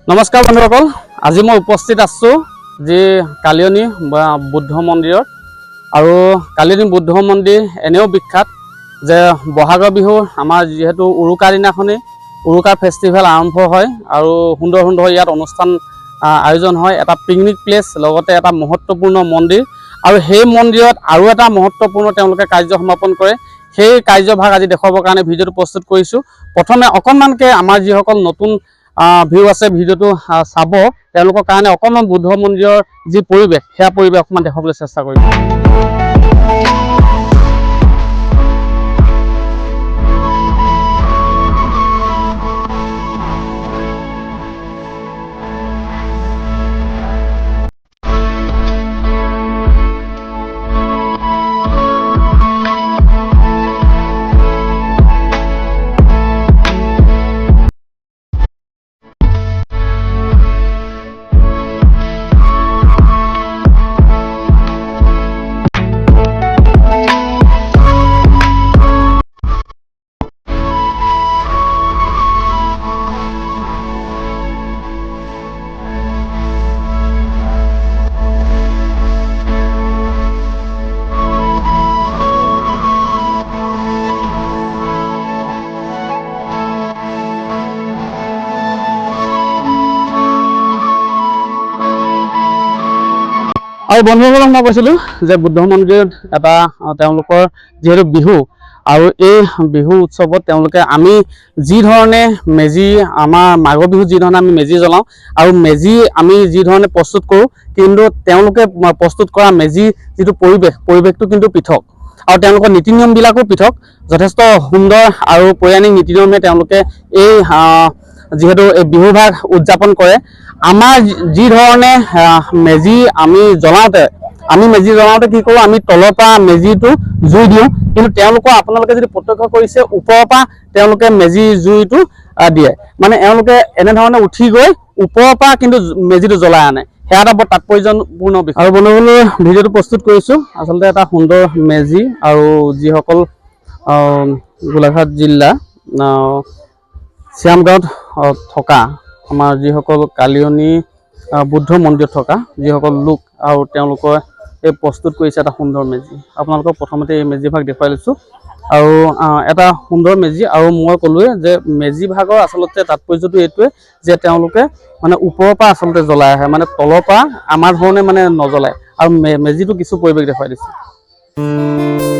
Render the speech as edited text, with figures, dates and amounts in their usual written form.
নমস্কাৰ বন্ধুসকল, আজি মই উপস্থিত আছোঁ যি কালিয়নী বুদ্ধ মন্দিৰত। আৰু কালিয়নী বুদ্ধ মন্দিৰ এনেও বিখ্যাত যে বহাগৰ বিহু আমাৰ যিহেতু উৰুকাৰ দিনাখনেই উৰুকাৰ ফেষ্টিভেল আৰম্ভ হয় আৰু সুন্দৰ সুন্দৰ ইয়াত অনুষ্ঠান আয়োজন হয়। এটা পিকনিক প্লেচ, লগতে এটা মহত্বপূৰ্ণ মন্দিৰ, আৰু সেই মন্দিৰত আৰু এটা মহত্বপূৰ্ণ তেওঁলোকে কাৰ্য সমাপন কৰে। সেই কাৰ্যভাগ আজি দেখুৱাবৰ কাৰণে ভিডিঅ'টো প্ৰস্তুত কৰিছোঁ। প্ৰথমে অকণমানকৈ আমাৰ যিসকল নতুন ভিউ আছে ভিডিঅ'টো চাব, তেওঁলোকৰ কাৰণে অকণমান বুদ্ধ মন্দিৰৰ যি পৰিৱেশ, সেয়া পৰিৱেশ অকণমান দেখাবলৈ চেষ্টা কৰিম। আৰু বন্ধুসকলক মই কৈছিলোঁ যে বুদ্ধ মন্দিৰত এটা তেওঁলোকৰ যিহেতু বিহু, আৰু এই বিহু উৎসৱত তেওঁলোকে আমি যি ধৰণে মেজি, আমাৰ মাঘৰ বিহুত যি ধৰণে আমি মেজি জ্বলাওঁ আৰু মেজি আমি যি ধৰণে প্ৰস্তুত কৰোঁ, কিন্তু তেওঁলোকে প্ৰস্তুত কৰা মেজি যিটো পৰিৱেশটো কিন্তু পৃথক, আৰু তেওঁলোকৰ নীতি নিয়মবিলাকো পৃথক। যথেষ্ট সুন্দৰ আৰু পৌৰাণিক নীতি নিয়মে তেওঁলোকে এই যিহেতু এই বিহুভাগ উদযাপন কৰে। আমাৰ যি ধৰণে মেজি আমি জ্বলাওঁতে কি কৰোঁ, আমি তলৰ পৰা মেজিটো জুই দিওঁ, কিন্তু তেওঁলোকৰ আপোনালোকে যদি প্ৰত্যক্ষ কৰিছে ওপৰৰ পৰা তেওঁলোকে মেজি জুইটো দিয়ে। মানে এওঁলোকে এনেধৰণে উঠি গৈ ওপৰৰ পৰা কিন্তু মেজিটো জ্বলাই আনে। সেয়া এটা বৰ তাৎপৰ্যপূৰ্ণ বিষয়। আৰু বন্ধুসকলে ভিডিঅ'টো প্ৰস্তুত কৰিছোঁ আচলতে এটা সুন্দৰ মেজি, আৰু যিসকল গোলাঘাট জিলা শ্যামগাঁৱত থকা আমাৰ যিসকল কালিয়নী বুদ্ধ মন্দিৰত থকা যিসকল লোক, আৰু তেওঁলোকৰ এই প্ৰস্তুত কৰিছে এটা সুন্দৰ মেজি। আপোনালোকক প্ৰথমতে এই মেজিভাগ দেখুৱাই লৈছোঁ। আৰু এটা সুন্দৰ মেজি, আৰু মই ক'লোৱে যে মেজি ভাগৰ আচলতে তাৎপৰ্যটো এইটোৱে যে তেওঁলোকে মানে ওপৰৰ পৰা আচলতে জ্বলাই আহে, মানে তলৰ পৰা আমাৰ ধৰণে মানে নজ্বলায়। আৰু মেজিটো কিছু পৰিৱেশ দেখুৱাই দিছোঁ।